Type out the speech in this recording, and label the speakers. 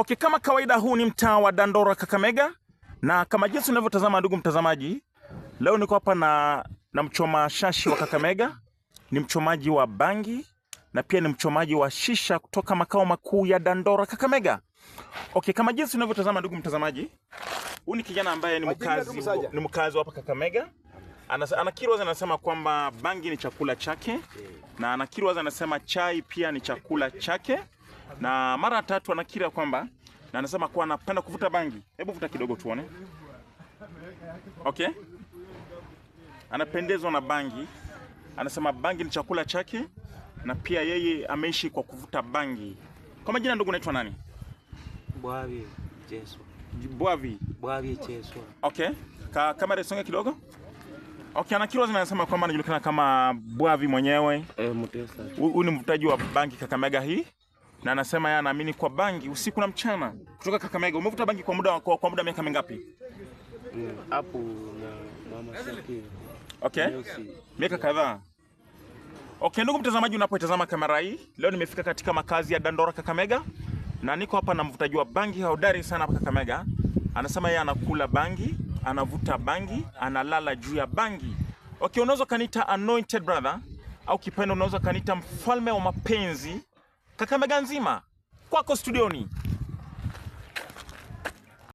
Speaker 1: Okay, kama kawaida huu ni mtaa wa Dandora Kakamega, na kama jinsi unavyotazama ndugu mtazamaji, leo niko hapa na mchoma shashi wa Kakamega, ni mchomaji wa bangi na pia ni mchomaji wa shisha kutoka makao makuu ya Dandora Kakamega. Okay, kama jinsi unavyotazama ndugu mtazamaji, huyu ni kijana ambaye ni mkazi hapa Kakamega. Anakiroza anasema kwamba bangi ni chakula chake, na anakiroza anasema chai pia ni chakula chake, na mara tatu anakira kwamba na anasema kuwa anapenda kuvuta bangi. Hebu vuta kidogo tuone. Okay? Anapendezwa na bangi. Anasema bangi ni chakula chake na pia yeye ameishi kwa kuvuta bangi. Kwa majina ndugu unaitwa nani?
Speaker 2: Bwavi Cheswa.
Speaker 1: Bwavi
Speaker 2: Cheswa.
Speaker 1: Okay. Kamera isonge kidogo. Okay, anakiroza anasema kwamba anajulikana kama Bwavi mwenyewe.
Speaker 2: Mutesa.
Speaker 1: Huyu ni mvutaji wa bangi Kakamega hii. Na anasema yeye anaamini kwa bangi usiku na mchana. Kutoka Kakamega, umevuta bangi kwa muda miaka mingapi?
Speaker 2: Hapo na mama Saki.
Speaker 1: Okay. Miaka kadhaa. Okay, ndugu mtazamaji, unapoitazama kamera hii, leo nimefika katika makazi ya Dandora Kakamega na niko hapa na mvutaji wa bangi hodari sana hapa Kakamega. Anasema yeye anakula bangi, anavuta bangi, analala juu ya bangi. Okay, unaweza kanita anointed brother au kipendo unaweza kanita mfalme wa mapenzi Kakamega nzima. Kwako studioni.